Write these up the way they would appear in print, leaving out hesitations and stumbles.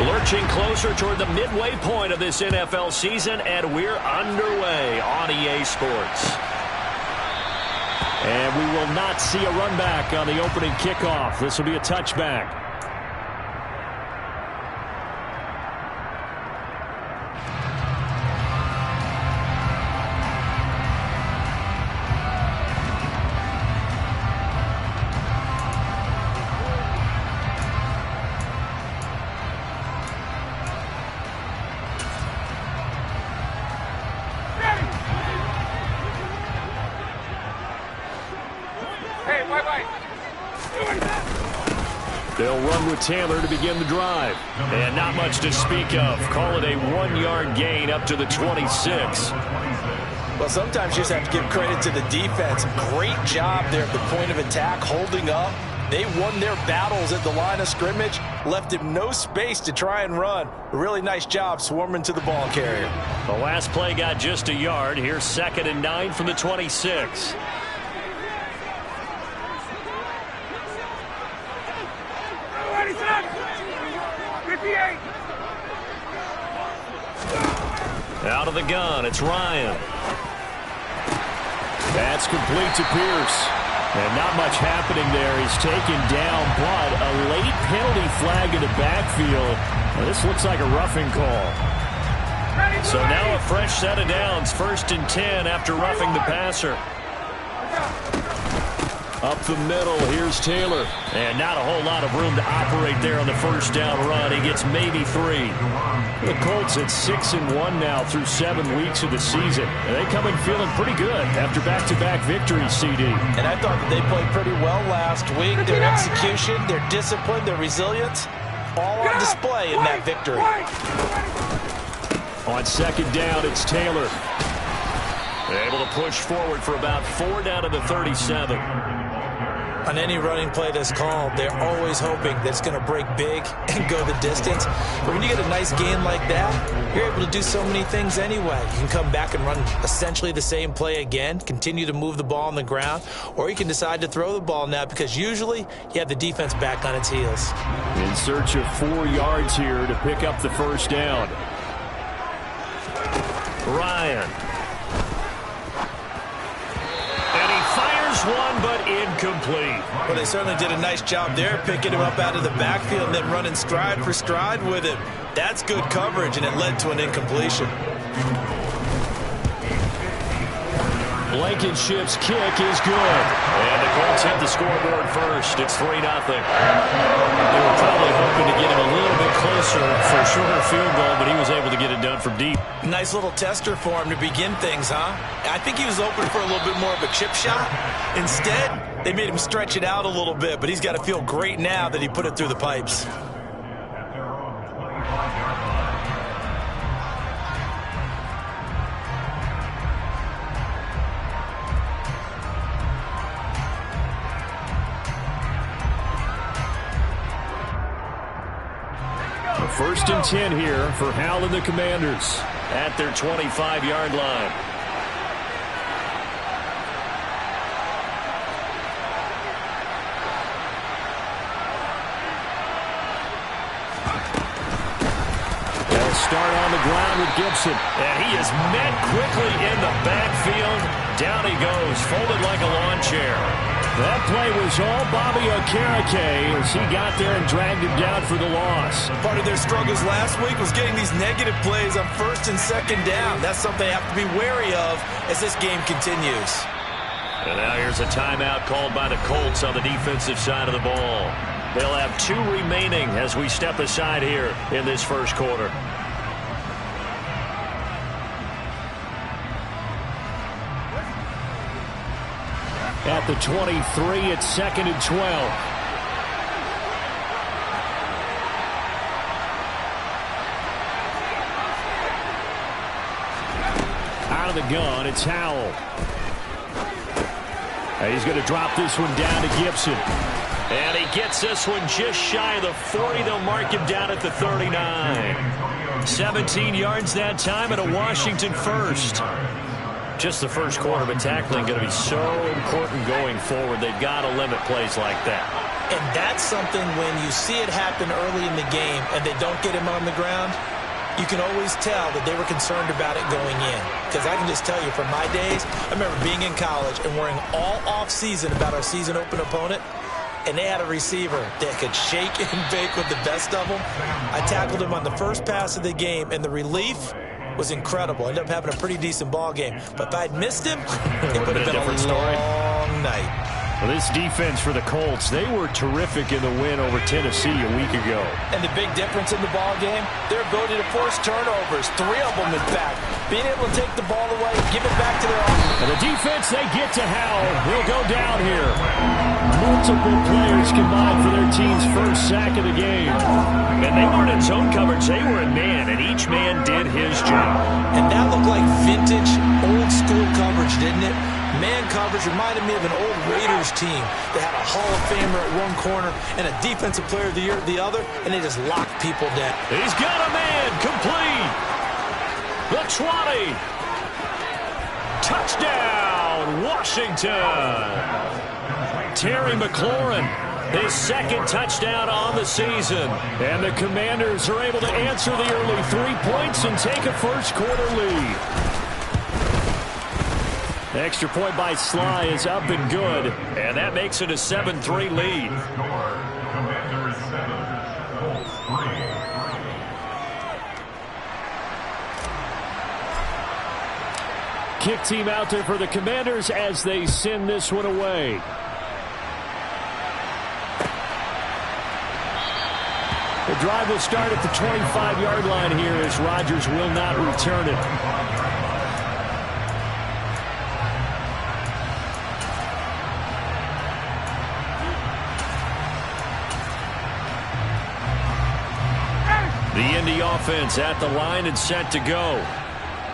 Lurching closer toward the midway point of this NFL season, and we're underway on EA Sports. And we will not see a run back on the opening kickoff. This will be a touchback. They'll run with Taylor to begin the drive. And not much to speak of. Call it a 1-yard gain up to the 26. Well, sometimes you just have to give credit to the defense. Great job there at the point of attack, holding up. They won their battles at the line of scrimmage, left him no space to try and run. A really nice job swarming to the ball carrier. The last play got just a yard. Here's 2nd and 9 from the 26. Out of the gun, it's Ryan. That's complete to Pierce. And not much happening there. He's taken down, but a late penalty flag in the backfield. Well, this looks like a roughing call. So now a fresh set of downs. 1st and 10 after roughing the passer. Up the middle, here's Taylor. And not a whole lot of room to operate there on the first down run. He gets maybe 3. The Colts at 6-1 now through 7 weeks of the season. And they come in feeling pretty good after back-to-back victories, CD. And I thought that they played pretty well last week. Their execution, their discipline, their resilience, all on display in that victory. On 2nd down, it's Taylor. Able to push forward for about 4 down to the 37. On any running play that's called, they're always hoping that it's going to break big and go the distance. But when you get a nice gain like that, you're able to do so many things anyway. You can come back and run essentially the same play again, continue to move the ball on the ground, or you can decide to throw the ball now because usually you have the defense back on its heels. In search of 4 yards here to pick up the first down. Ryan. One, but incomplete. Well, they certainly did a nice job there, picking him up out of the backfield and then running stride for stride with him. That's good coverage, and it led to an incompletion. Blankenship's kick is good. And the Colts hit the scoreboard first. It's 3-0. They were probably hoping to get him a little bit closer for a shorter field goal, but he was able to get it done from deep. Nice little tester for him to begin things, huh? I think he was open for a little bit more of a chip shot. Instead, they made him stretch it out a little bit, but he's got to feel great now that he put it through the pipes. First and 10 here for Hal and the Commanders at their 25-yard line. They'll start on the ground with Gibson. And he is met quickly in the backfield. Down he goes, folded like a lawn chair. That play was all Bobby Okereke as he got there and dragged him down for the loss. Part of their struggles last week was getting these negative plays on 1st and 2nd down. That's something they have to be wary of as this game continues. And now here's a timeout called by the Colts on the defensive side of the ball. They'll have 2 remaining as we step aside here in this first quarter. At the 23, it's 2nd and 12. Out of the gun, it's Howell. And he's going to drop this one down to Gibson. And he gets this one just shy of the 40. They'll mark him down at the 39. 17 yards that time and a Washington first. Just the first quarter, but tackling going to be so important going forward. They've got to limit plays like that. And that's something when you see it happen early in the game and they don't get him on the ground, you can always tell that they were concerned about it going in. Because I can just tell you from my days, I remember being in college and worrying all off-season about our season open opponent, and they had a receiver that could shake and bake with the best of them. I tackled him on the first pass of the game, and the relief was incredible. Ended up having a pretty decent ball game. But if I'd missed him, it would have been a long night. Well, this defense for the Colts, they were terrific in the win over Tennessee a week ago. And the big difference in the ball game, their ability to force turnovers, 3 of them in fact. Being able to take the ball away, give it back to their offense. And the defense, they get to Howell. He'll go down here. Multiple players combined for their team's first sack of the game. And they weren't in zone coverage. They were in man, and each man did his job. And that looked like vintage, old-school coverage, didn't it? Man coverage reminded me of an old Raiders team that had a Hall of Famer at one corner and a Defensive Player of the Year at the other, and they just locked people down. He's got a man complete. The 20. Touchdown, Washington. Terry McLaurin, his second touchdown on the season. And the Commanders are able to answer the early 3 points and take a first-quarter lead. Extra point by Sly is up and good, and that makes it a 7-3 lead. Kick team out there for the Commanders as they send this one away. The drive will start at the 25-yard line here as Rodgers will not return it. The Indy offense at the line and set to go.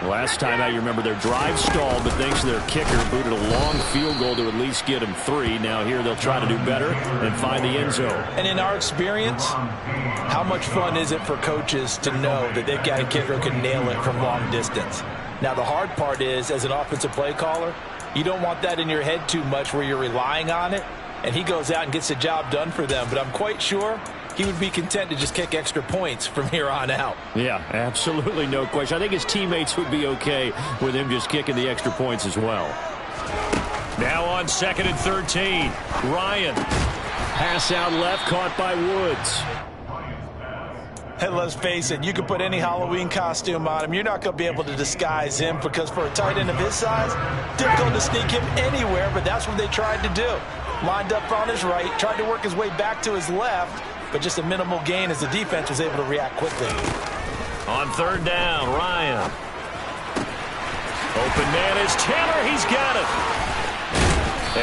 Last time out, you remember their drive stalled, but thanks to their kicker, booted a long field goal to at least get them 3. Now here they'll try to do better and find the end zone. And in our experience, how much fun is it for coaches to know that they've got a kicker who can nail it from long distance? Now the hard part is, as an offensive play caller, you don't want that in your head too much where you're relying on it, and he goes out and gets the job done for them. But I'm quite sure he would be content to just kick extra points from here on out. Yeah, absolutely no question. I think his teammates would be okay with him just kicking the extra points as well. Now on 2nd and 13, Ryan. Pass out left, caught by Woods. And let's face it, you can put any Halloween costume on him. You're not going to be able to disguise him because for a tight end of his size, difficult to sneak him anywhere, but that's what they tried to do. Lined up on his right, tried to work his way back to his left, but just a minimal gain as the defense was able to react quickly. On 3rd down, Ryan. Open man is Taylor. He's got it.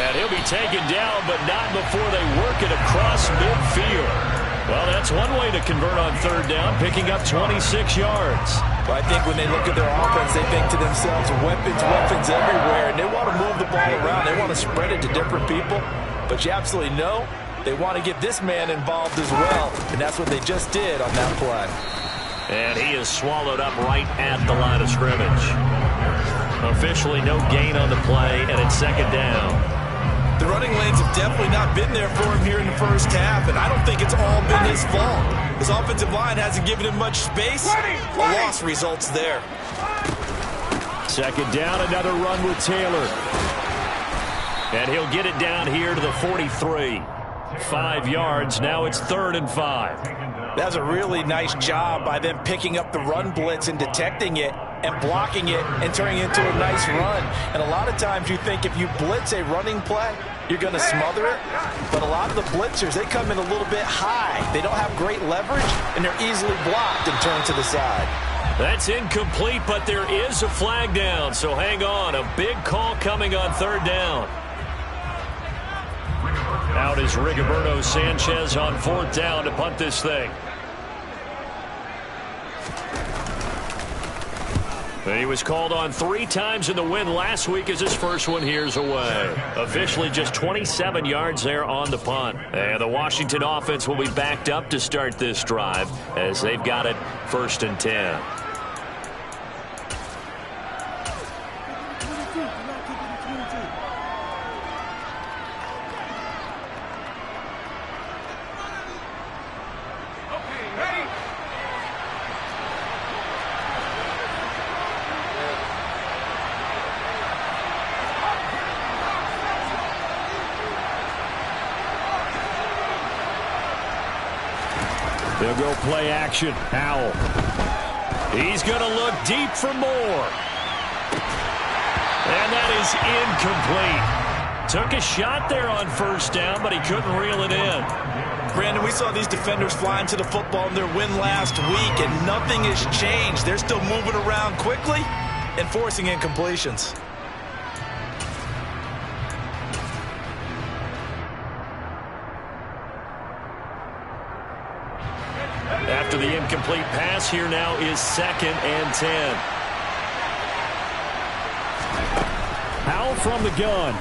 And he'll be taken down, but not before they work it across midfield. Well, that's one way to convert on 3rd down, picking up 26 yards. But I think when they look at their offense, they think to themselves, weapons everywhere, and they want to move the ball around. They want to spread it to different people. But you absolutely know they want to get this man involved as well, and that's what they just did on that play. And he is swallowed up right at the line of scrimmage. Officially no gain on the play, and it's 2nd down. The running lanes have definitely not been there for him here in the first half, and I don't think it's all been his fault. His offensive line hasn't given him much space. A loss results there. 2nd down, another run with Taylor. And he'll get it down here to the 43. 5 yards, now it's 3rd and 5. That's a really nice job by them picking up the run blitz and detecting it and blocking it and turning it into a nice run. And a lot of times you think if you blitz a running play, you're going to smother it. But a lot of the blitzers, they come in a little bit high. They don't have great leverage, and they're easily blocked and turned to the side. That's incomplete, but there is a flag down, so hang on. A big call coming on 3rd down. Out is Rigoberto Sanchez on 4th down to punt this thing. He was called on 3 times in the win last week as his first one here's away. Officially just 27 yards there on the punt. And the Washington offense will be backed up to start this drive as they've got it 1st and 10. They'll go play action. Howell. He's going to look deep for more. And that is incomplete. Took a shot there on first down, but he couldn't reel it in. Brandon, we saw these defenders fly into the football in their win last week, and nothing has changed. They're still moving around quickly and forcing incompletions. After the incomplete pass, here now is 2nd and 10. Howell from the gun.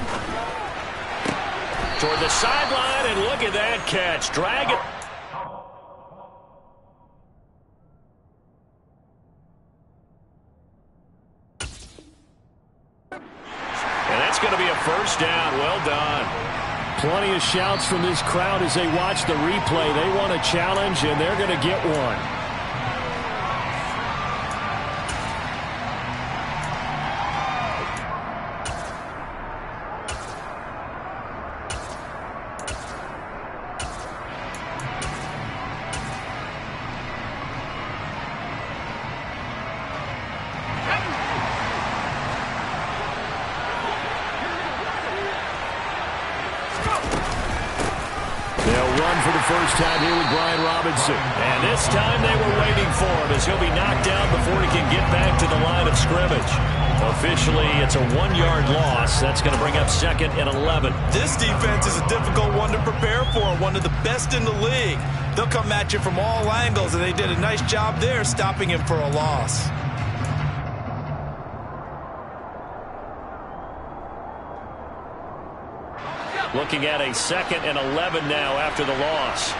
Toward the sideline, and look at that catch. Drag it. And that's going to be a first down. Well done. Plenty of shouts from this crowd as they watch the replay. They want a challenge, and they're going to get one. For the first time here with Brian Robinson. And this time they were waiting for him as he'll be knocked down before he can get back to the line of scrimmage. Officially, it's a 1-yard loss. That's going to bring up 2nd and 11. This defense is a difficult one to prepare for, one of the best in the league. They'll come at you from all angles, and they did a nice job there stopping him for a loss. Looking at a 2nd and 11 now after the loss.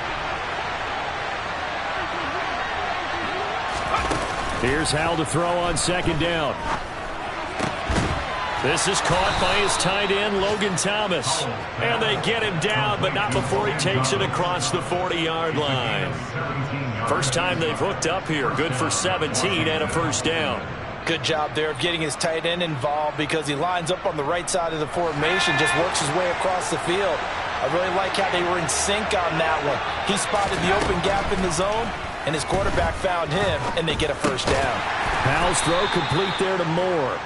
Here's Howell to throw on 2nd down. This is caught by his tight end, Logan Thomas. And they get him down, but not before he takes it across the 40-yard line. First time they've hooked up here. Good for 17 and a first down. Good job there of getting his tight end involved because he lines up on the right side of the formation, just works his way across the field. I really like how they were in sync on that one. He spotted the open gap in the zone, and his quarterback found him, and they get a first down. Howell's throw complete there to Moore.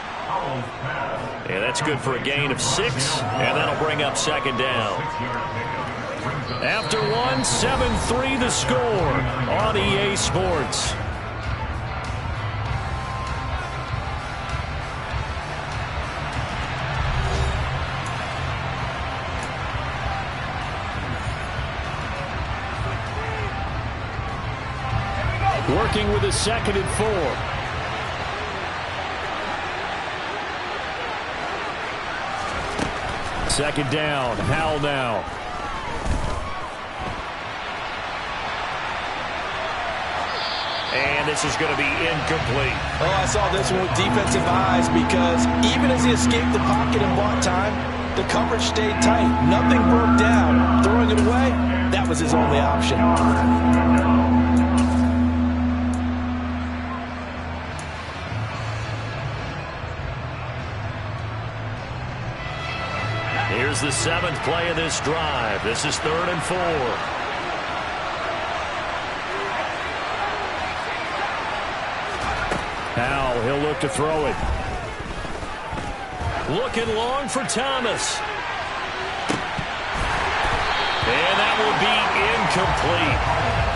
And that's good for a gain of 6, and that'll bring up 2nd down. After one, 7-3 the score on EA Sports. Working with a 2nd and 4. Second down, Howell now. And this is going to be incomplete. Oh, I saw this one with defensive eyes because even as he escaped the pocket and bought time, the coverage stayed tight. Nothing broke down. Throwing it away, that was his only option. Here's the 7th play of this drive. This is 3rd and 4. Howell, he'll look to throw it. Looking long for Thomas. And that will be incomplete.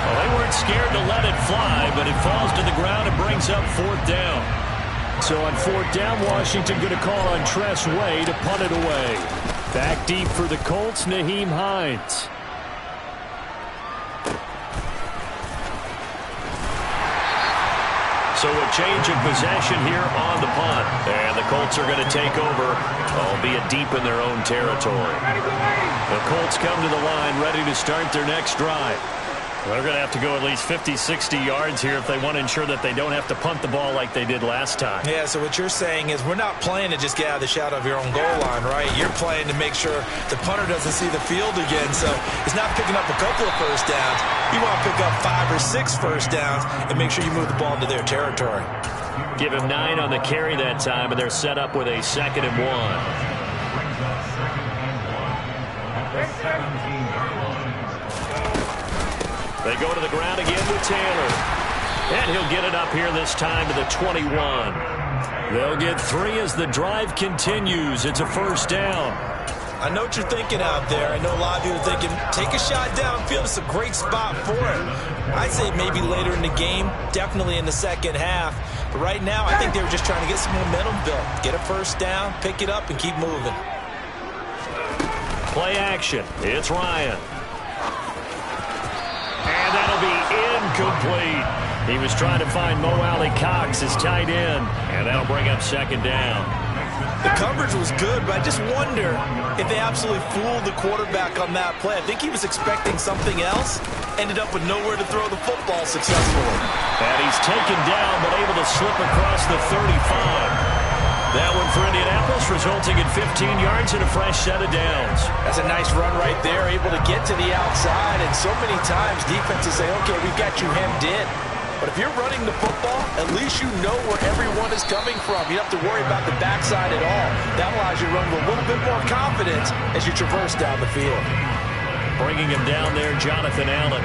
Well, they weren't scared to let it fly, but it falls to the ground and brings up 4th down. So on 4th down, Washington going to call on Tress Way to punt it away. Back deep for the Colts, Nyheim Hines. So a change of possession here on the punt. And the Colts are going to take over, albeit deep in their own territory. The Colts come to the line ready to start their next drive. They're going to have to go at least 50, 60 yards here if they want to ensure that they don't have to punt the ball like they did last time. Yeah, so what you're saying is we're not playing to just get out of the shadow of your own goal line, right? You're playing to make sure the punter doesn't see the field again. So it's not picking up a couple of first downs. You want to pick up 5 or 6 first downs and make sure you move the ball into their territory. Give him 9 on the carry that time, and they're set up with a 2nd and 1. They go to the ground again with Taylor. And he'll get it up here this time to the 21. They'll get 3 as the drive continues. It's a first down. I know what you're thinking out there. I know a lot of you are thinking, take a shot downfield. It's a great spot for it. I'd say maybe later in the game, definitely in the second half. But right now, I think they were just trying to get some momentum built. Get a first down, pick it up, and keep moving. Play action. It's Ryan. And that'll be incomplete. He was trying to find Mo Alley-Cox as tight end. And that'll bring up second down. The coverage was good, but I just wonder if they absolutely fooled the quarterback on that play. I think he was expecting something else. Ended up with nowhere to throw the football successfully. And he's taken down, but able to slip across the 35. That one for Indianapolis, resulting in 15 yards and a fresh set of downs. That's a nice run right there, able to get to the outside. And so many times defenses say, okay, we've got you hemmed in. But if you're running the football, at least you know where everyone is coming from. You don't have to worry about the backside at all. That allows you to run with a little bit more confidence as you traverse down the field. Bringing him down there, Jonathan Allen.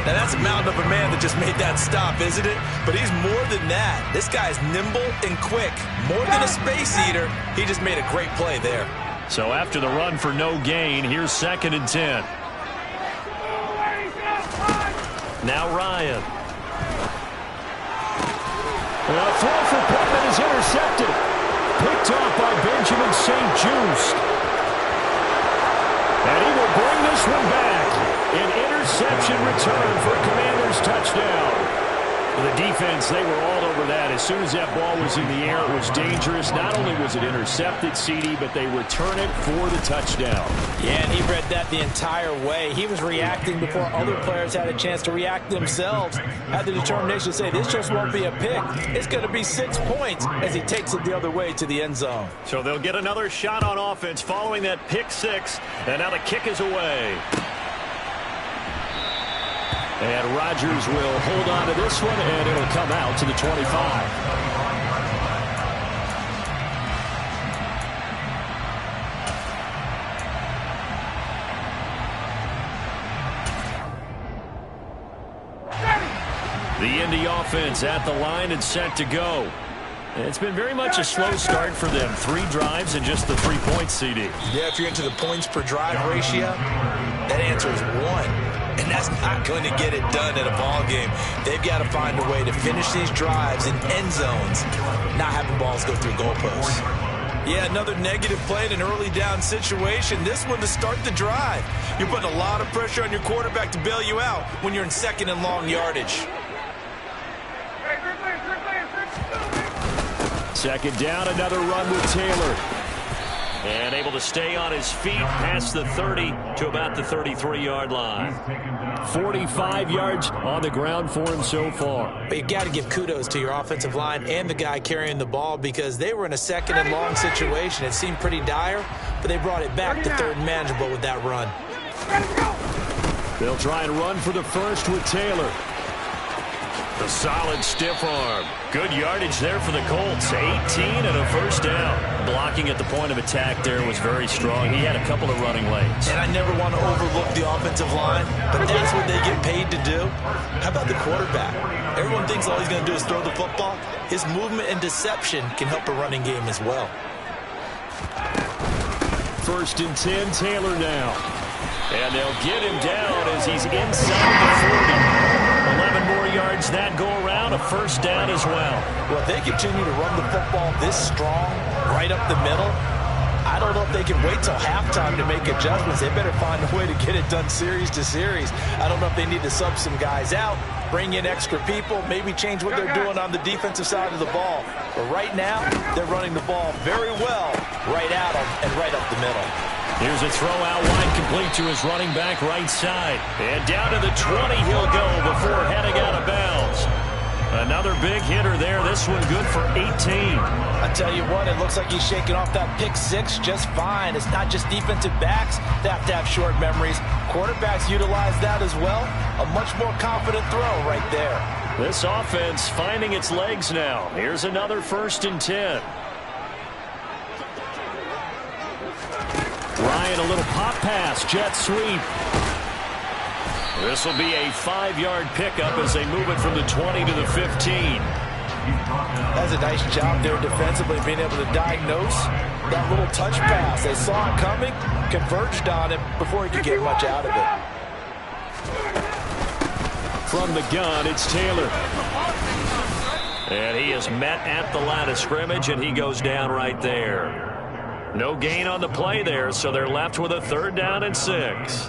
Now that's a mountain of a man that just made that stop, isn't it? But he's more than that. This guy's nimble and quick. More than a space eater, he just made a great play there. So after the run for no gain, here's 2nd and 10. Now Ryan. A throw for Pittman is intercepted. Picked off by Benjamin St-Juste. And he will bring this one back. An interception return for a Commanders touchdown. The defense, they were all over that. As soon as that ball was in the air, it was dangerous. Not only was it intercepted, CD, but they return it for the touchdown. Yeah, and he read that the entire way. He was reacting before other players had a chance to react themselves. Had the determination to say, this just won't be a pick. It's going to be 6 points as he takes it the other way to the end zone. So they'll get another shot on offense following that pick 6. And now the kick is away. And Rodgers will hold on to this one, and it'll come out to the 25. The Indy offense at the line and set to go. It's been very much a slow start for them. 3 drives and just the 3 points, CD. Yeah, if you're into the points per drive ratio, that answer is 1. And that's not going to get it done in a ball game. They've got to find a way to finish these drives in end zones, not having balls go through goalposts. Yeah, another negative play in an early down situation. This one to start the drive. You're putting a lot of pressure on your quarterback to bail you out when you're in 2nd and long yardage. 2nd down, another run with Taylor. And able to stay on his feet past the 30 to about the 33-yard line. 45 yards on the ground for him so far. But you've got to give kudos to your offensive line and the guy carrying the ball because they were in a 2nd and long situation. It seemed pretty dire, but they brought it back to 3rd and manageable with that run. They'll try and run for the first with Taylor. The solid stiff arm. Good yardage there for the Colts. 18 and a first down. Blocking at the point of attack there was very strong. He had a couple of running lanes. And I never want to overlook the offensive line, but that's what they get paid to do. How about the quarterback? Everyone thinks all he's going to do is throw the football. His movement and deception can help a running game as well. 1st and 10, Taylor now. And they'll get him down as he's inside the 40. 11 more yards that go around, a first down as well. Well, if they continue to run the football this strong, right up the middle, I don't know if they can wait till halftime to make adjustments. They better find a way to get it done series to series. I don't know if they need to sub some guys out, bring in extra people, maybe change what they're doing on the defensive side of the ball. But right now, they're running the ball very well right at them and right up the middle. Here's a throw out wide, complete to his running back right side. And down to the 20 he'll go before heading out of bounds. Another big hitter there. This one good for 18. I tell you what, it looks like he's shaking off that pick 6 just fine. It's not just defensive backs that have to have short memories. Quarterbacks utilize that as well. A much more confident throw right there. This offense finding its legs now. Here's another 1st and 10. Ryan, a little pop pass, jet sweep. This will be a 5-yard pickup as they move it from the 20 to the 15. That's a nice job there defensively, being able to diagnose that little touch pass. They saw it coming, converged on him before he could get much out of it. From the gun, it's Taylor. And he is met at the line of scrimmage, and he goes down right there. No gain on the play there, so they're left with a 3rd down and 6.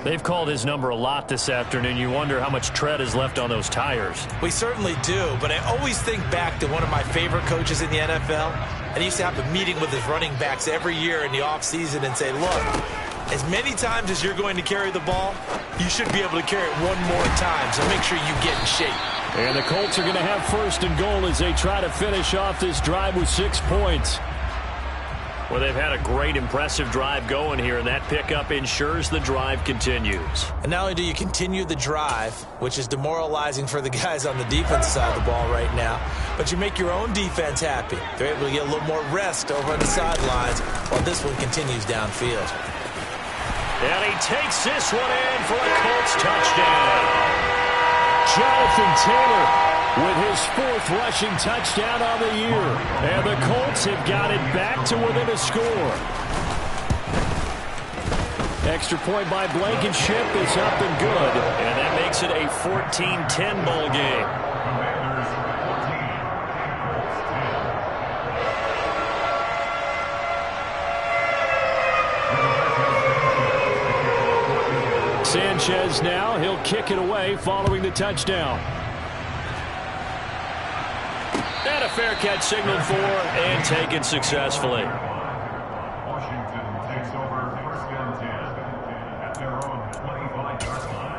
They've called his number a lot this afternoon. You wonder how much tread is left on those tires. We certainly do, but I always think back to one of my favorite coaches in the NFL, and he used to have a meeting with his running backs every year in the offseason and say, look, as many times as you're going to carry the ball, you should be able to carry it one more time, so make sure you get in shape. And the Colts are going to have 1st and goal as they try to finish off this drive with 6 points. Well, they've had a great, impressive drive going here, and that pickup ensures the drive continues. And not only do you continue the drive, which is demoralizing for the guys on the defense side of the ball right now, but you make your own defense happy. They're able to get a little more rest over on the sidelines while this one continues downfield. And he takes this one in for a Colts touchdown. Jonathan Taylor with his 4th rushing touchdown on the year. And the Colts have got it back to within a score. Extra point by Blankenship is up and good. And that makes it a 14-10 ball game. Sanchez now, he'll kick it away following the touchdown. And a fair catch signaled for and taken successfully. Washington takes over 1st and 10 at their own 25-yard line.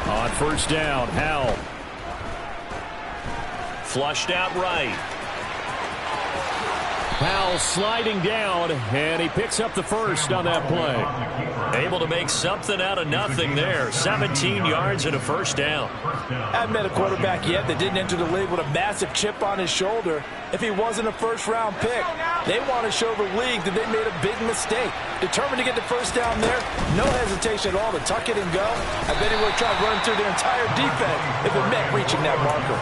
On 1st down, Howell. Flushed out right. Howell sliding down, and he picks up the 1st on that play. Able to make something out of nothing there. 17 yards and a 1st down. Haven't met a quarterback yet that didn't enter the league with a massive chip on his shoulder. If he wasn't a 1st-round pick, they want to show the league that they made a big mistake. Determined to get the 1st down there, no hesitation at all to tuck it and go. I bet he would have tried running through their entire defense if it meant reaching that marker.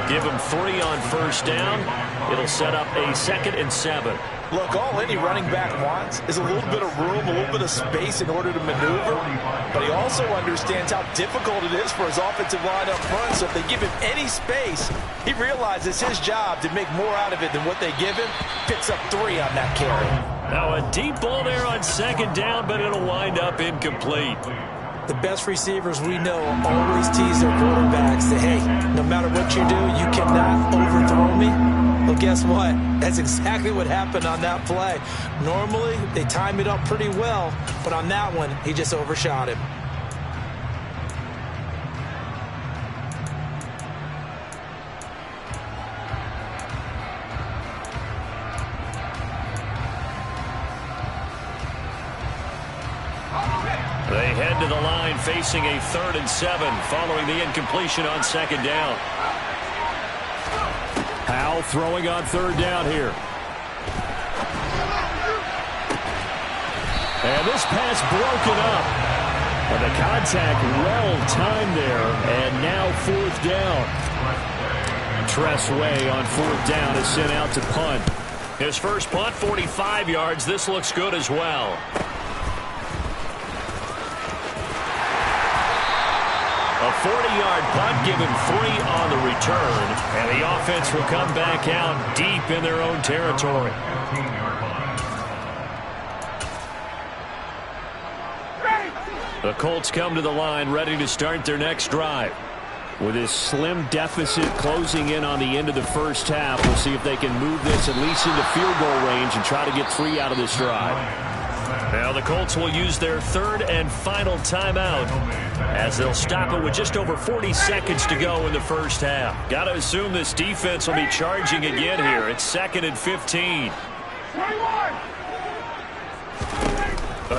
Give him 3 on 1st down. It'll set up a 2nd and 7. Look, all any running back wants is a little bit of room, a little bit of space in order to maneuver. But he also understands how difficult it is for his offensive line up front. So if they give him any space, he realizes his job to make more out of it than what they give him. Picks up 3 on that carry. Now a deep ball there on 2nd down, but it'll wind up incomplete. The best receivers we know always tease their quarterbacks. Say, hey, no matter what you do, you cannot overthrow me. Well, guess what? That's exactly what happened on that play. Normally, they time it up pretty well, but on that one, he just overshot him. They head to the line facing a 3rd and 7 following the incompletion on 2nd down. Howell throwing on 3rd down here. And this pass broken up. But the contact well timed there. And now 4th down. Tress Way on 4th down is sent out to punt. His first punt, 45 yards. This looks good as well. A 40-yard punt, give him 3 on the return, and the offense will come back out deep in their own territory. The Colts come to the line ready to start their next drive. With this slim deficit closing in on the end of the first half, we'll see if they can move this at least into field goal range and try to get 3 out of this drive. Now the Colts will use their third and final timeout as they'll stop it with just over 40 seconds to go in the first half. Got to assume this defense will be charging again here. It's 2nd and 15.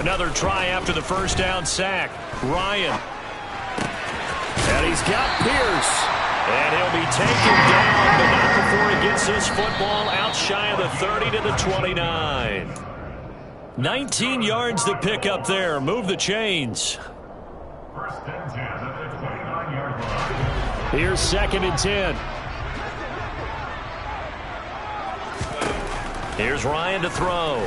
Another try after the first down sack. Ryan. And he's got Pierce. And he'll be taken down, but not before he gets this football out shy of the 30 to the 29. 19 yards to pick up there. Move the chains. First and 10 at the 29-yard line. Here's 2nd and 10. Here's Ryan to throw.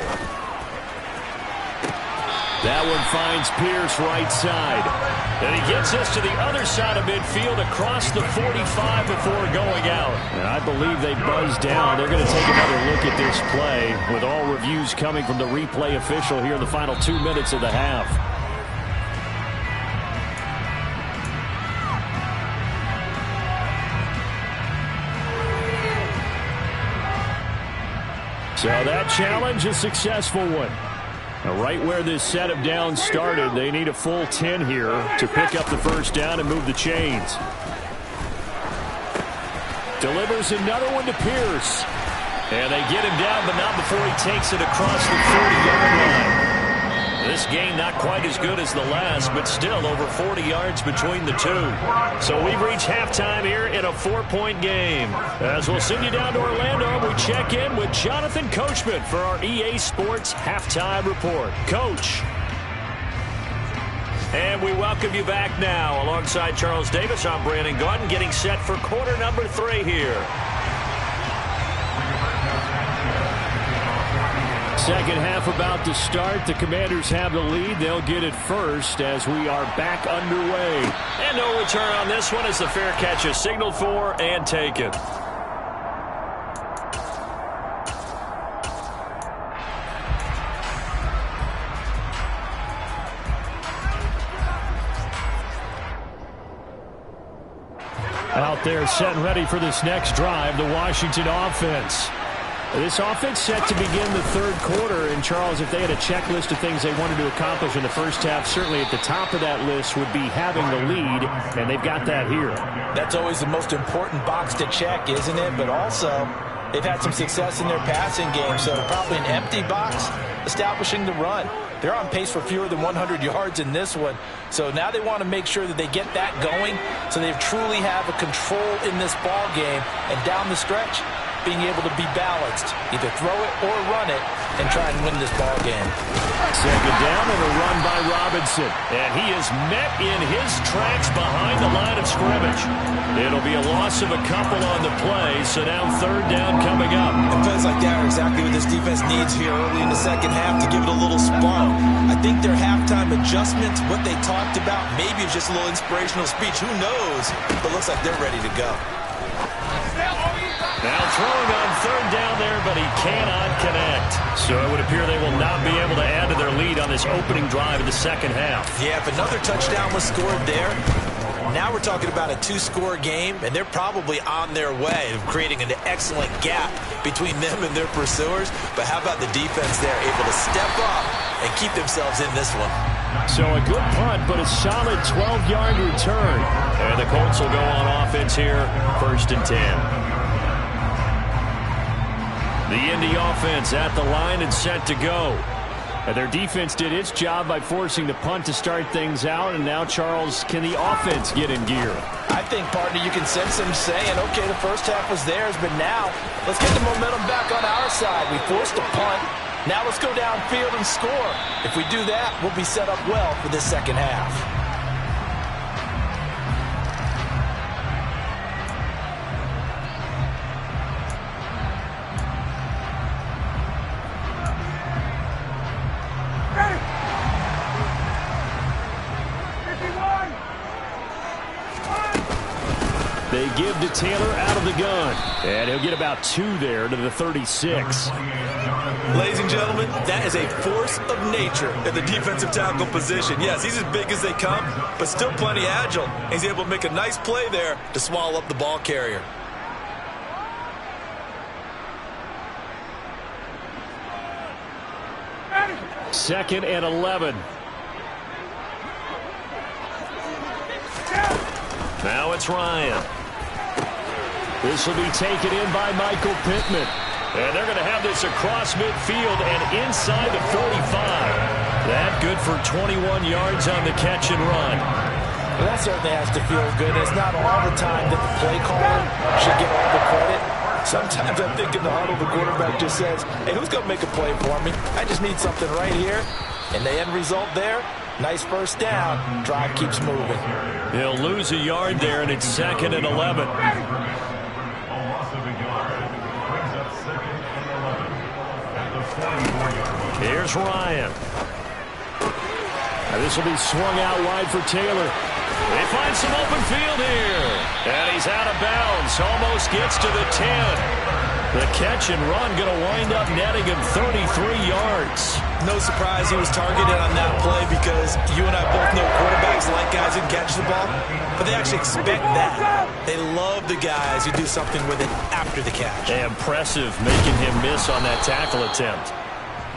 That one finds Pierce right side. And he gets this to the other side of midfield across the 45 before going out. And I believe they buzzed down. They're going to take another look at this play with all reviews coming from the replay official here in the final 2 minutes of the half. So that challenge, a successful one. Now, right where this set of downs started, they need a full 10 here to pick up the first down and move the chains. Delivers another one to Pierce. And they get him down, but not before he takes it across the 40-yard line. This game not quite as good as the last, but still over 40 yards between the two. So we've reached halftime here in a 4-point game. As we'll send you down to Orlando, we check in with Jonathan Coachman for our EA Sports Halftime Report. Coach. And we welcome you back now. Alongside Charles Davis, I'm Brandon Gaudin, getting set for quarter number 3 here. Second half about to start. The Commanders have the lead. They'll get it first as we are back underway. And no return on this one as the fair catch is signaled for and taken. Out there set and ready for this next drive, the Washington offense. This offense set to begin the third quarter, and Charles, if they had a checklist of things they wanted to accomplish in the first half, certainly at the top of that list would be having the lead, and they've got that here. That's always the most important box to check, isn't it? But also, they've had some success in their passing game, so probably an empty box establishing the run. They're on pace for fewer than 100 yards in this one, so now they want to make sure that they get that going so they truly have a control in this ball game, and down the stretch, being able to be balanced, either throw it or run it, and try and win this ball game. Second down and a run by Robinson. And he is met in his tracks behind the line of scrimmage. It'll be a loss of a couple on the play, so now third down coming up. And plays like that are exactly what this defense needs here early in the second half to give it a little spark. I think their halftime adjustments, what they talked about, maybe it's just a little inspirational speech. Who knows? But looks like they're ready to go. Now throwing on third down there, but he cannot connect. So it would appear they will not be able to add to their lead on this opening drive of the second half. Yeah, if another touchdown was scored there, now we're talking about a 2-score game, and they're probably on their way of creating an excellent gap between them and their pursuers. But how about the defense there, able to step up and keep themselves in this one? So a good punt, but a solid 12-yard return. And the Colts will go on offense here, 1st and 10. The Indy offense at the line and set to go. And their defense did its job by forcing the punt to start things out. And now, Charles, can the offense get in gear? I think, partner, you can sense them saying, okay, the first half was theirs, but now let's get the momentum back on our side. We forced a punt. Now let's go downfield and score. If we do that, we'll be set up well for this second half. They give to Taylor out of the gun. And he'll get about 2 there to the 36. Ladies and gentlemen, that is a force of nature at the defensive tackle position. Yes, he's as big as they come, but still plenty agile. He's able to make a nice play there to swallow up the ball carrier. 2nd and 11. Now it's Ryan. This will be taken in by Michael Pittman. And they're going to have this across midfield and inside the 45. That good for 21 yards on the catch and run. Well, that certainly has to feel good. It's not all the time that the play caller should get all the credit. Sometimes I think in the huddle, the quarterback just says, hey, who's going to make a play for me? I just need something right here. And the end result there, nice first down. Drive keeps moving. He'll lose a yard there, and it's 2nd and 11. Here's Ryan. Now this will be swung out wide for Taylor. They find some open field here. And he's out of bounds. Almost gets to the 10. The catch and run going to wind up netting him 33 yards. No surprise he was targeted on that play because you and I both know quarterbacks like guys who can catch the ball, but they actually expect that. They love the guys who do something with it after the catch. Impressive making him miss on that tackle attempt.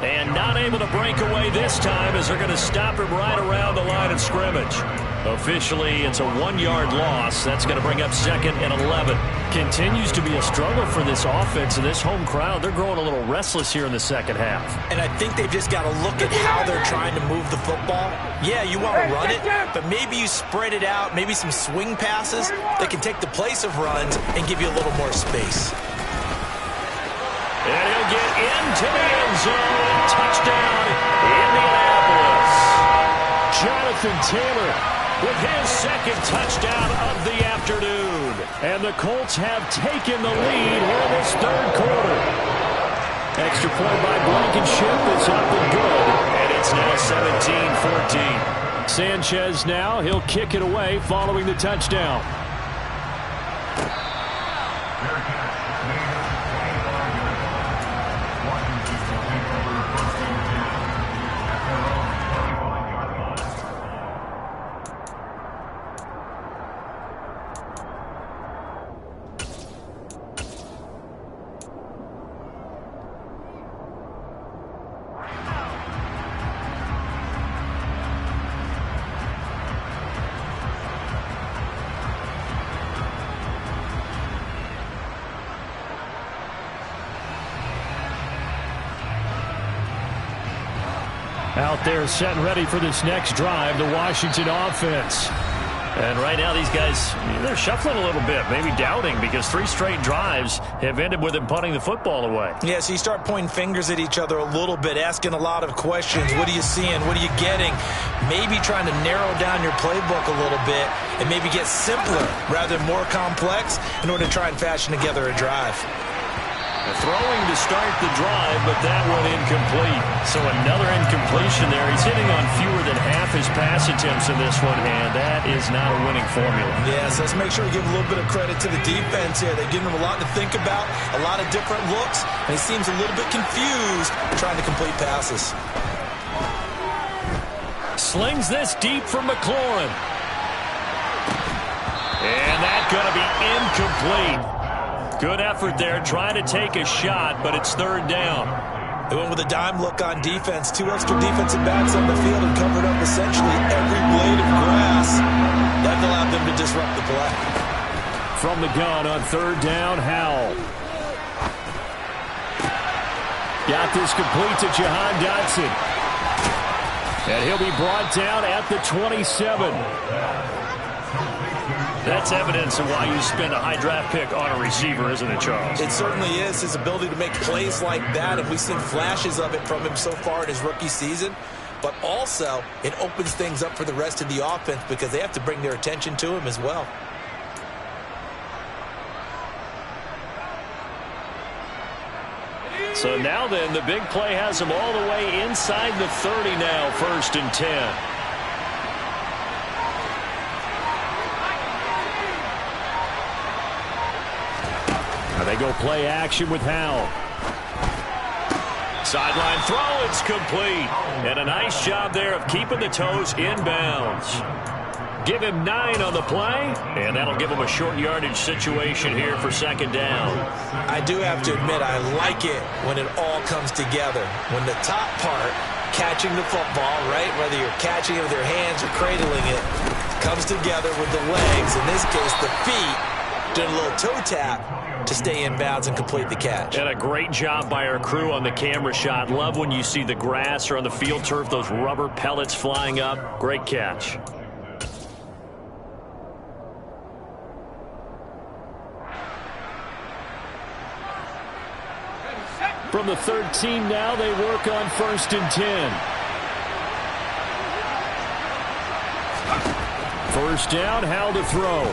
And not able to break away this time as they're going to stop him right around the line of scrimmage. Officially, it's a 1-yard loss. That's going to bring up 2nd and 11. Continues to be a struggle for this offense and this home crowd. They're growing a little restless here in the second half. And I think they've just got to look at how they're trying to move the football. Yeah, you want to run it, but maybe you spread it out, maybe some swing passes that can take the place of runs and give you a little more space. And he'll get into the end zone. Touchdown, Indianapolis. Jonathan Taylor with his 2nd touchdown of the afternoon. And the Colts have taken the lead here in this 3rd quarter. Extra point by Blankenship is up and good. And it's now 17-14. Sanchez now, he'll kick it away following the touchdown. Out there set and ready for this next drive, the Washington offense. And right now these guys, they're shuffling a little bit, maybe doubting because 3 straight drives have ended with them punting the football away. Yeah, so you start pointing fingers at each other a little bit, asking a lot of questions. What are you seeing? What are you getting? Maybe trying to narrow down your playbook a little bit and maybe get simpler rather than more complex in order to try and fashion together a drive. Throwing to start the drive, but that one incomplete. So another incompletion there. He's hitting on fewer than half his pass attempts in this one, and that is not a winning formula. Yeah, so let's make sure we give a little bit of credit to the defense here. They're giving him a lot to think about, a lot of different looks, and he seems a little bit confused trying to complete passes. Slings this deep for McLaurin. And that's going to be incomplete. Good effort there, trying to take a shot, but it's 3rd down. They went with a dime look on defense. 2 extra defensive backs on the field and covered up essentially every blade of grass. That allowed them to disrupt the play. From the gun on 3rd down, Howell. Got this complete to Jahan Dotson. And he'll be brought down at the 27. That's evidence of why you spend a high draft pick on a receiver, isn't it, Charles? It certainly is. His ability to make plays like that, and we've seen flashes of it from him so far in his rookie season. But also, it opens things up for the rest of the offense because they have to bring their attention to him as well. So now then, the big play has him all the way inside the 30 now, 1st and 10. They go play action with Howell. Sideline throw, it's complete. And a nice job there of keeping the toes inbounds. Give him 9 on the play, and that'll give him a short yardage situation here for 2nd down. I do have to admit, I like it when it all comes together. When the top part catching the football, right? Whether you're catching it with your hands or cradling it, comes together with the legs, in this case the feet, doing a little toe tap to stay in bounds and complete the catch. And a great job by our crew on the camera shot. Love when you see the grass or on the field turf, those rubber pellets flying up. Great catch. From the 13 now, they work on 1st and 10. First down, Howell to throw.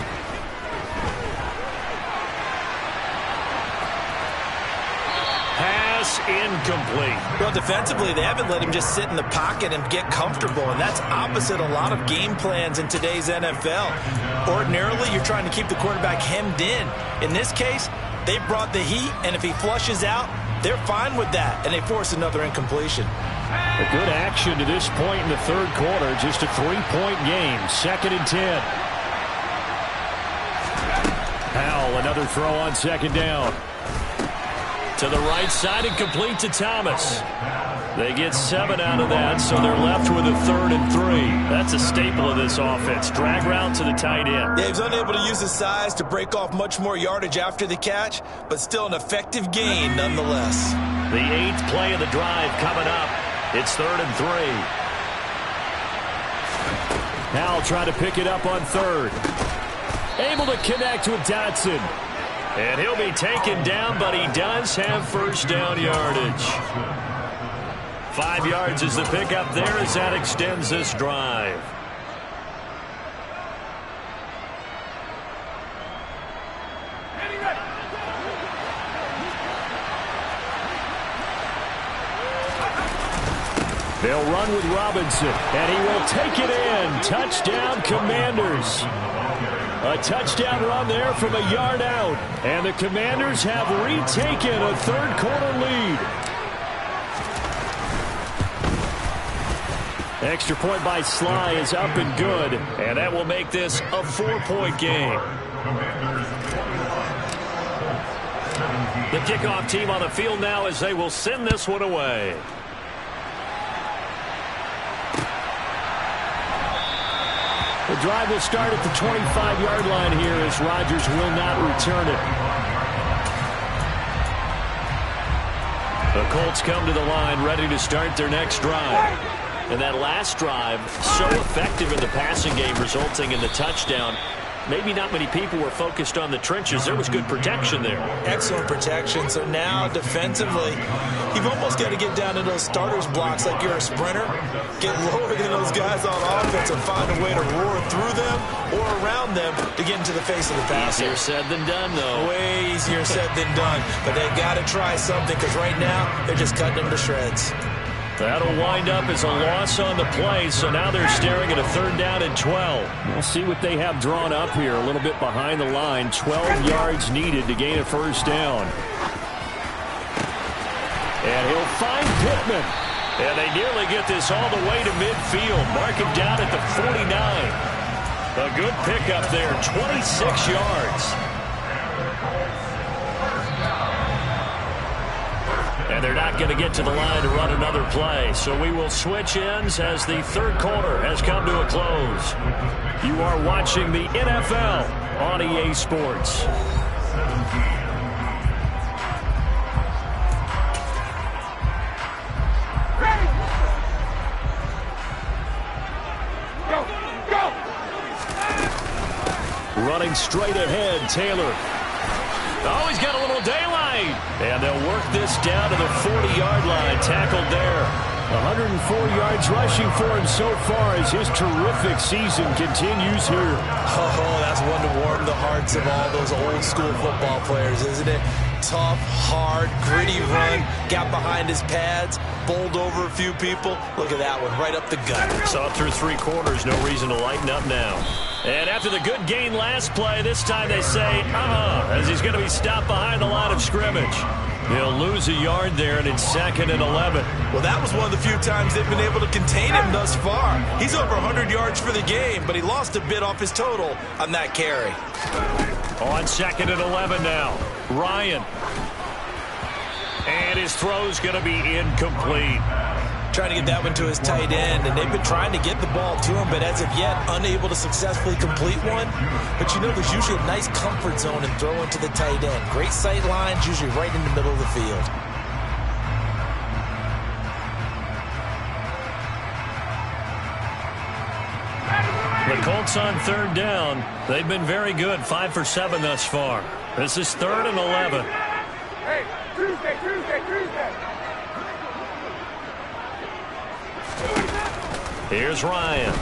Pass incomplete. Well, defensively, they haven't let him just sit in the pocket and get comfortable, and that's opposite a lot of game plans in today's NFL. Ordinarily, you're trying to keep the quarterback hemmed in. In this case, they brought the heat, and if he flushes out, they're fine with that, and they force another incompletion. A good action to this point in the third quarter. Just a 3-point game. 2nd and 10. Howell, another throw on 2nd down. To the right side and complete to Thomas. They get 7 out of that, so they're left with a 3rd and 3. That's a staple of this offense. Drag route to the tight end. Yeah, he's unable to use his size to break off much more yardage after the catch, but still an effective gain nonetheless. The 8th play of the drive coming up. It's 3rd and 3. Howell trying to pick it up on 3rd. Able to connect with Dotson. And he'll be taken down, but he does have first down yardage. 5 yards is the pickup there as that extends this drive. They'll run with Robinson, and he will take it in. Touchdown, Commanders. A touchdown run there from a yard out. And the Commanders have retaken a third-quarter lead. Extra point by Sly is up and good. And that will make this a 4-point game. The kickoff team on the field now as they will send this one away. The drive will start at the 25-yard line here as Rodgers will not return it. The Colts come to the line ready to start their next drive. And that last drive, so effective in the passing game, resulting in the touchdown. Maybe not many people were focused on the trenches. There was good protection there. Excellent protection. So now, defensively, you've almost got to get down to those starters blocks like you're a sprinter. Get lower than those guys on offense and find a way to roar through them or around them to get into the face of the passer. Easier said than done, though. Way easier said than done. But they've got to try something because right now, they're just cutting them to shreds. That'll wind up as a loss on the play, so now they're staring at a 3rd down and 12. We'll see what they have drawn up here, a little bit behind the line. 12 yards needed to gain a first down. And he'll find Pittman. And they nearly get this all the way to midfield. Mark him down at the 49. A good pickup there, 26 yards. And they're not going to get to the line to run another play. So we will switch ends as the third quarter has come to a close. You are watching the NFL on EA Sports. Running straight ahead, Taylor. Oh, he's got a little daylight. And they'll work this down to the 40-yard line. Tackled there. 104 yards rushing for him so far as his terrific season continues here. Oh, that's one to warm the hearts of all those old-school football players, isn't it? Tough, hard, gritty run. Got behind his pads, bowled over a few people. Look at that one, right up the gut. Saw through 3 quarters, no reason to lighten up now. And after the good gain last play, this time they say, as he's going to be stopped behind the line of scrimmage. He'll lose a yard there, and it's 2nd and 11. Well, that was one of the few times they've been able to contain him thus far. He's over 100 yards for the game, but he lost a bit off his total on that carry. On 2nd and 11 now, Ryan. And his throw's going to be incomplete. trying to get that one to his tight end, and they've been trying to get the ball to him, but as of yet, unable to successfully complete one. But you know, there's usually a nice comfort zone in throwing to the tight end. Great sight lines, usually right in the middle of the field. The Colts on third down. They've been very good, 5 for 7 thus far. This is 3rd and 11. Hey, Tuesday. Here's Ryan.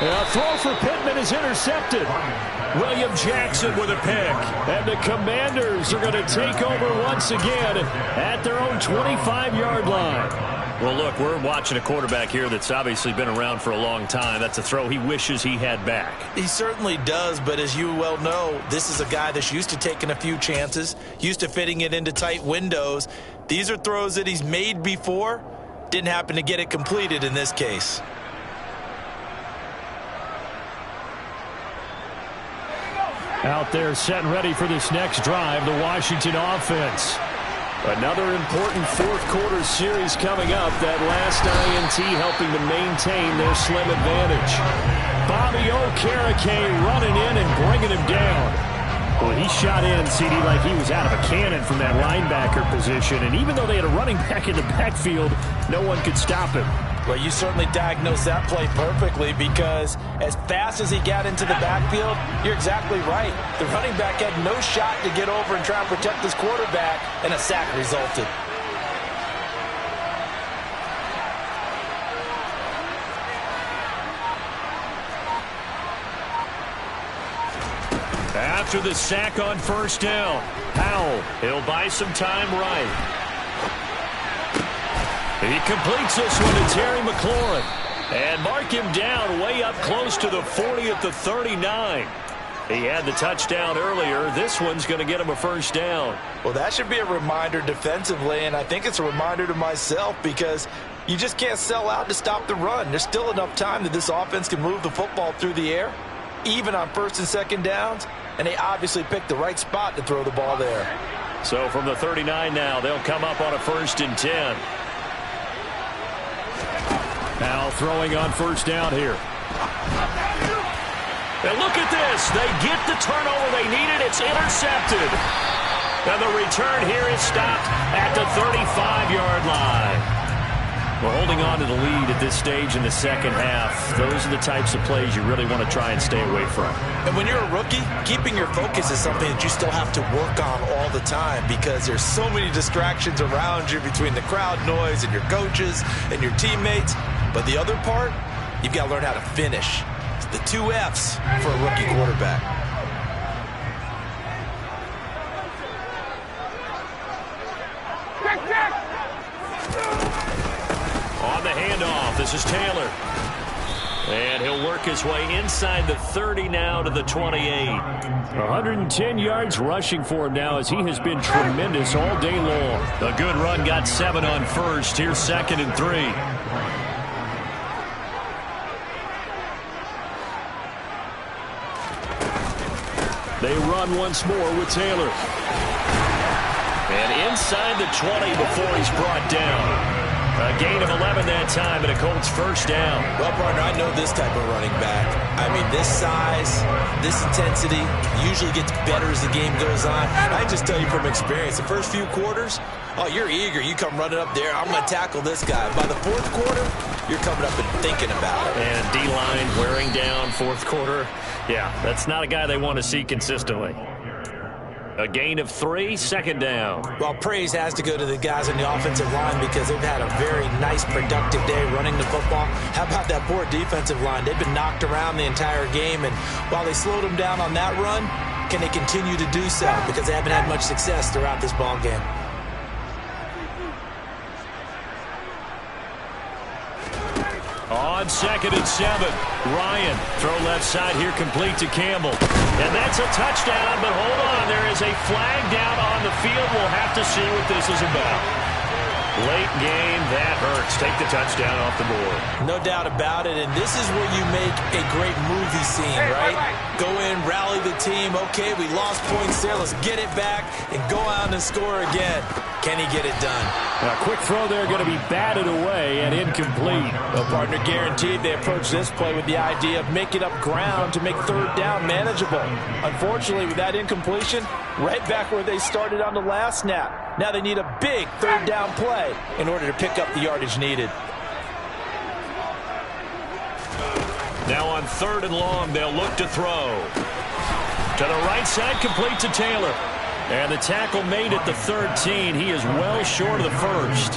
A throw for Pittman is intercepted. William Jackson with a pick. And the Commanders are going to take over once again at their own 25-yard line. Well, look, we're watching a quarterback here that's obviously been around for a long time. That's a throw he wishes he had back. He certainly does, but as you well know, this is a guy that's used to taking a few chances, used to fitting it into tight windows. These are throws that he's made before. Didn't happen to get it completed in this case. Out there set and ready for this next drive, the Washington offense. Another important fourth quarter series coming up. That last INT helping to maintain their slim advantage. Bobby Okereke running in and bringing him down. Well, he shot in, CD, like he was out of a cannon from that linebacker position. And even though they had a running back in the backfield, no one could stop him. Well, you certainly diagnosed that play perfectly, because as fast as he got into the backfield, you're exactly right. The running back had no shot to get over and try and protect his quarterback, and a sack resulted. After the sack on first down, Powell, he'll buy some time right. He completes this one to Terry McLaurin. And mark him down way up close to the 40 at the 39. He had the touchdown earlier. This one's going to get him a first down. Well, that should be a reminder defensively, and I think it's a reminder to myself, because you just can't sell out to stop the run. There's still enough time that this offense can move the football through the air, even on first and second downs, and they obviously picked the right spot to throw the ball there. So from the 39 now, they'll come up on a 1st and 10. Now throwing on first down here. And look at this. They get the turnover they needed. It's intercepted. And the return here is stopped at the 35-yard line. We're holding on to the lead at this stage in the second half. Those are the types of plays you really want to try and stay away from. And when you're a rookie, keeping your focus is something that you still have to work on all the time, because there's so many distractions around you between the crowd noise and your coaches and your teammates. But the other part, you've got to learn how to finish. It's the 2 F's for a rookie quarterback. On the handoff, this is Taylor. And he'll work his way inside the 30 now to the 28. 110 yards rushing for him now, as he has been tremendous all day long. A good run, got 7 on first. Here's 2nd and 3. They run once more with Taylor. And inside the 20 before he's brought down. A gain of 11 that time, and a Colts first down. Well, partner, I know this type of running back. I mean, this size, this intensity usually gets better as the game goes on. I just tell you from experience, the first few quarters, oh, you're eager. You come running up there, I'm going to tackle this guy. By the fourth quarter, you're coming up and thinking about it. And D-line wearing down fourth quarter. Yeah, that's not a guy they want to see consistently. A gain of 3, 2nd down. Well, praise has to go to the guys on the offensive line, because they've had a very nice, productive day running the football. How about that poor defensive line? They've been knocked around the entire game, and while they slowed them down on that run, can they continue to do so? Because they haven't had much success throughout this ball game. On 2nd and 7, Ryan, throw left side here, complete to Campbell. And that's a touchdown, but hold on, there is a flag down on the field. We'll have to see what this is about. Late game, that hurts. Take the touchdown off the board. No doubt about it, and this is where you make a great movie scene, right? Go in, rally the team. Okay, we lost points there. Let's get it back and go out and score again. Can he get it done? A quick throw there going to be batted away and incomplete. Well, partner, guaranteed they approach this play with the idea of making up ground to make third down manageable. Unfortunately, with that incompletion, right back where they started on the last snap. Now they need a big third down play in order to pick up the yardage needed. Now on 3rd and long, they'll look to throw. To the right side, complete to Taylor. And the tackle made at the 13. He is well short of the first.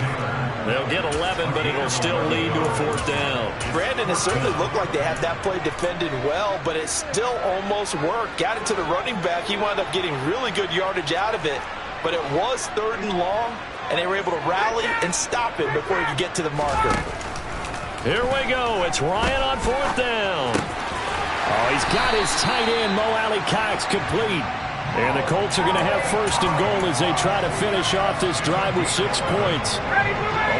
They'll get 11, but it'll still lead to a 4th down. Brandon, it certainly looked like they had that play defended well, but it still almost worked. Got it to the running back. He wound up getting really good yardage out of it, but it was 3rd and long, and they were able to rally and stop it before he could get to the marker. Here we go. It's Ryan on 4th down. Oh, he's got his tight end, Mo Alley-Cox, complete. And the Colts are going to have 1st and goal as they try to finish off this drive with 6 points.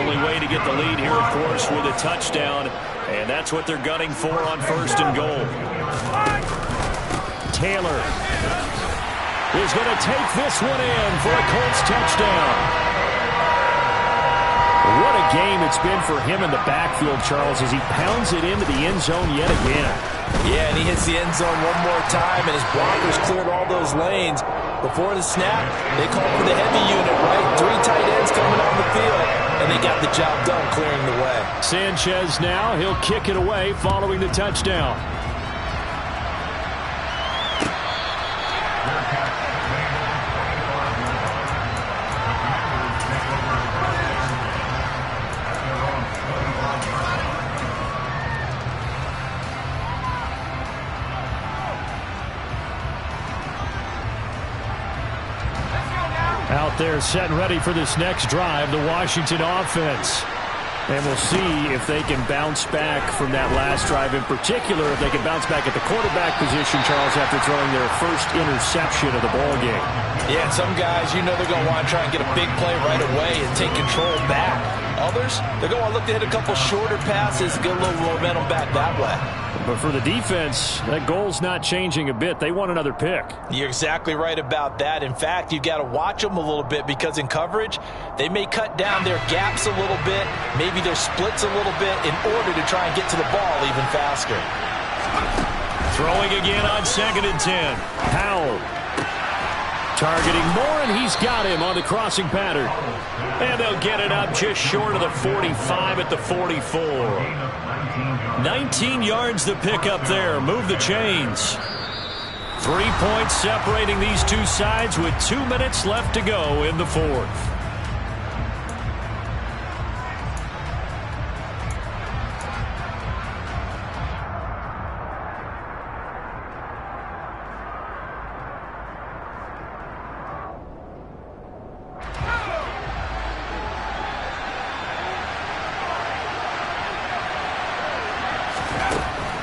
Only way to get the lead here, of course, with a touchdown. And that's what they're gunning for on 1st and goal. Taylor is going to take this one in for a Colts touchdown. What a game it's been for him in the backfield, Charles, as he pounds it into the end zone yet again. Yeah, and he hits the end zone one more time, and his blockers cleared all those lanes. Before the snap, they called for the heavy unit, right? 3 tight ends coming on the field, and they got the job done clearing the way. Sanchez now, he'll kick it away following the touchdown. Out there set and ready for this next drive, the Washington offense. And we'll see if they can bounce back from that last drive, in particular, if they can bounce back at the quarterback position, Charles, after throwing their first interception of the ball game. Yeah, and some guys, you know they're going to want to try and get a big play right away and take control back. Others, they're going to look to hit a couple shorter passes, get a little momentum back that way. But for the defense, that goal's not changing a bit. They want another pick. You're exactly right about that. In fact, you've got to watch them a little bit because in coverage, they may cut down their gaps a little bit, maybe their splits a little bit in order to try and get to the ball even faster. Throwing again on 2nd and 10. Howell targeting Moore, and he's got him on the crossing pattern. And they'll get it up just short of the 45 at the 44. 19 yards to pick up there. Move the chains. 3 points separating these two sides with 2 minutes left to go in the 4th.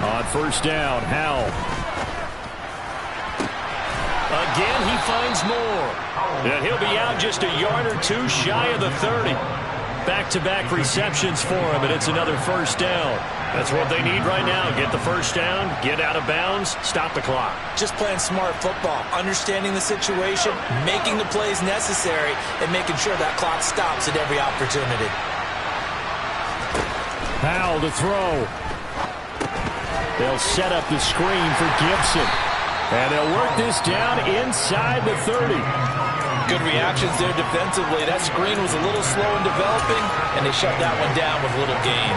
On 1st down, Howell. Again, he finds Moore. And he'll be out just a yard or 2 shy of the 30. Back-to-back receptions for him, and it's another 1st down. That's what they need right now. Get the 1st down, get out of bounds, stop the clock. Just playing smart football, understanding the situation, making the plays necessary, and making sure that clock stops at every opportunity. Howell to throw. They'll set up the screen for Gibson. And they'll work this down inside the 30. Good reactions there defensively. That screen was a little slow in developing, and they shut that one down with little gain.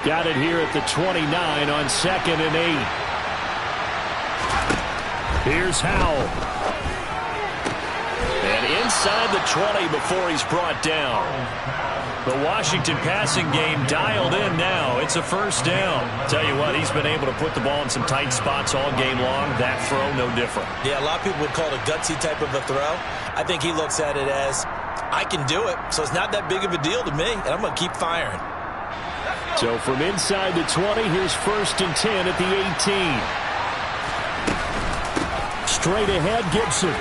Got it here at the 29 on 2nd and 8. Here's Howell. And inside the 20 before he's brought down. The Washington passing game dialed in now. It's a 1st down. Tell you what, he's been able to put the ball in some tight spots all game long. That throw, no different. Yeah, a lot of people would call it a gutsy type of a throw. I think he looks at it as, I can do it, so it's not that big of a deal to me, and I'm going to keep firing. So from inside the 20, here's 1st and 10 at the 18. Straight ahead, Gibson.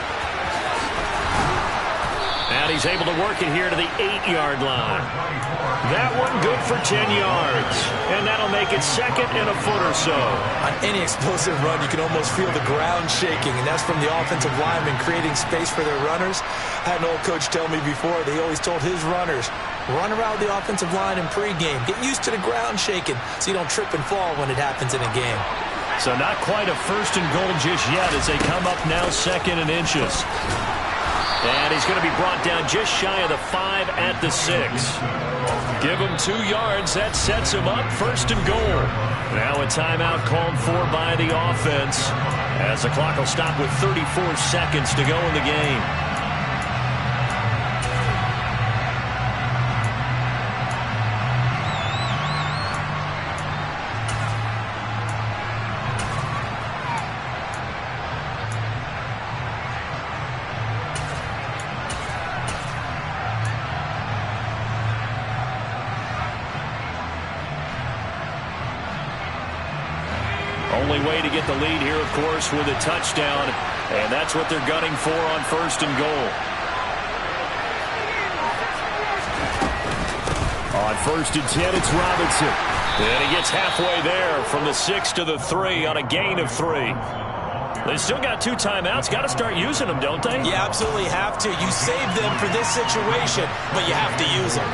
And he's able to work it here to the 8-yard line. That one good for 10 yards. And that'll make it second and a foot or so. On any explosive run, you can almost feel the ground shaking, and that's from the offensive linemen creating space for their runners. I had an old coach tell me before, they always told his runners, run around the offensive line in pregame. Get used to the ground shaking so you don't trip and fall when it happens in a game. So not quite a first and goal just yet as they come up now second and inches. And he's going to be brought down just shy of the 5 at the 6. Give him 2 yards. That sets him up first and goal. Now a timeout called for by the offense as the clock will stop with 34 seconds to go in the game. Only way to get the lead here, of course, with a touchdown, and that's what they're gunning for on first and goal. On first and 10, it's Robinson. And he gets halfway there from the 6 to the 3 on a gain of 3. They still got 2 timeouts. Got to start using them, don't they? You absolutely have to. You save them for this situation, but you have to use them.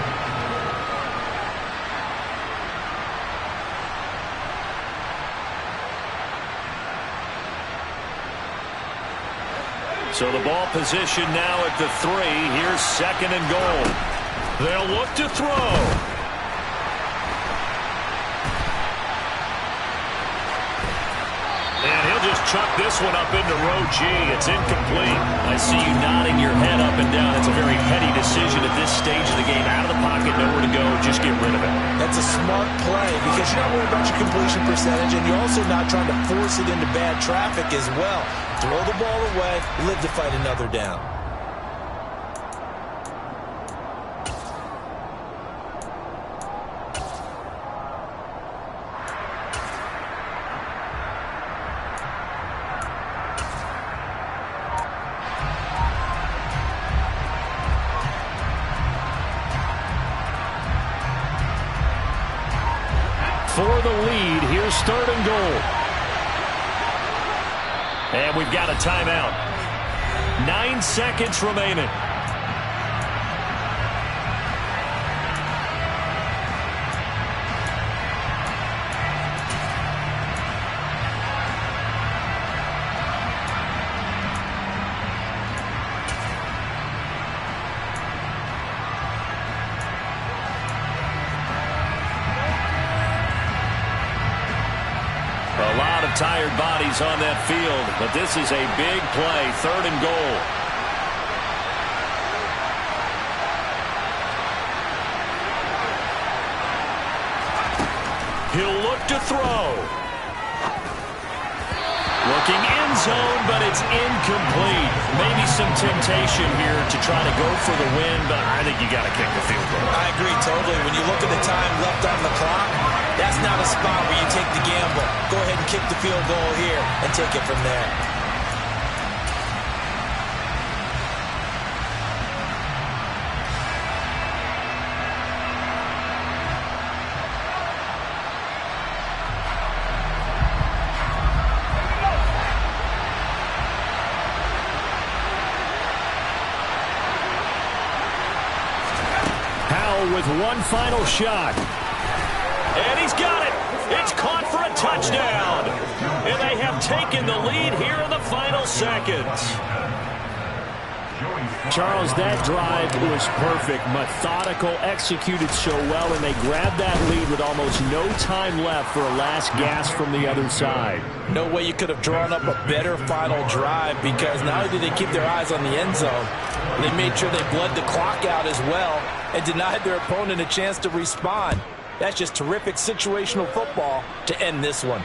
So the ball position now at the 3. Here's second and goal. They'll look to throw. And he'll just chuck this one up into row G. It's incomplete. I see you nodding your head up and down. It's a very heady decision at this stage of the game. Out of the pocket, nowhere to go. Just get rid of it. That's a smart play because you're not worried about your completion percentage, and you're also not trying to force it into bad traffic as well. Throw the ball away, live to fight another down. For the lead, here's third and goal. And we've got a timeout. 9 seconds remaining. A lot of tired bodies on that field, but this is a big play, third and goal. He'll look to throw. Looking end zone, but it's incomplete. Maybe some temptation here to try to go for the win, but I think you got to kick the field goal. I agree totally. When you look at the time left on the clock, that's not a spot where you take the gamble. Go ahead and kick the field goal here and take it from there. With one final shot. And he's got it. It's caught for a touchdown. And they have taken the lead here in the final seconds. Charles, that drive was perfect. Methodical, executed so well, and they grabbed that lead with almost no time left for a last gasp from the other side. No way you could have drawn up a better final drive because not only did they keep their eyes on the end zone, they made sure they bled the clock out as well and denied their opponent a chance to respond. That's just terrific situational football to end this one.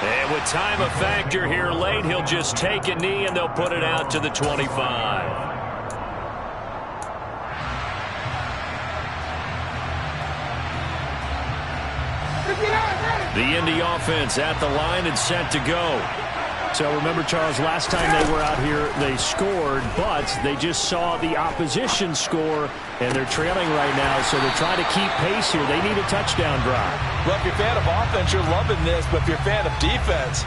And with time a factor here late, he'll just take a knee and they'll put it out to the 25. The Indy offense at the line and set to go. So remember, Charles, last time they were out here, they scored, but they just saw the opposition score, and they're trailing right now, so they're trying to keep pace here. They need a touchdown drive. Well, if you're a fan of offense, you're loving this, but if you're a fan of defense,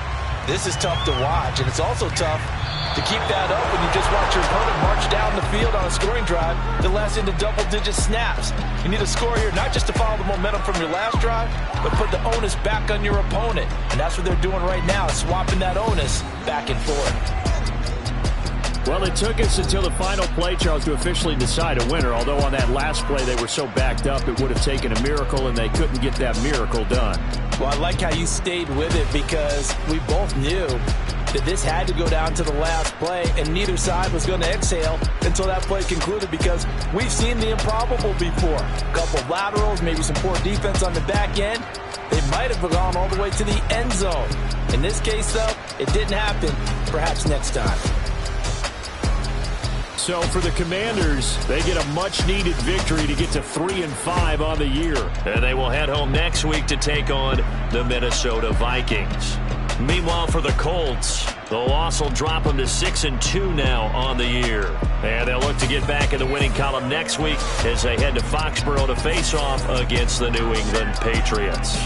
this is tough to watch, and it's also tough to keep that up when you just watch your opponent march down the field on a scoring drive that lasts into double-digit snaps. You need a score here, not just to follow the momentum from your last drive, but put the onus back on your opponent. And that's what they're doing right now, swapping that onus back and forth. Well, it took us until the final play, Charles, to officially decide a winner, although on that last play they were so backed up it would have taken a miracle, and they couldn't get that miracle done. Well, I like how you stayed with it because we both knew that this had to go down to the last play, and neither side was going to exhale until that play concluded because we've seen the improbable before. A couple of laterals, maybe some poor defense on the back end. They might have gone all the way to the end zone. In this case, though, it didn't happen. Perhaps next time. So for the Commanders, they get a much-needed victory to get to 3-5 on the year. And they will head home next week to take on the Minnesota Vikings. Meanwhile, for the Colts, the loss will drop them to 6-2 now on the year. And they'll look to get back in the winning column next week as they head to Foxborough to face off against the New England Patriots.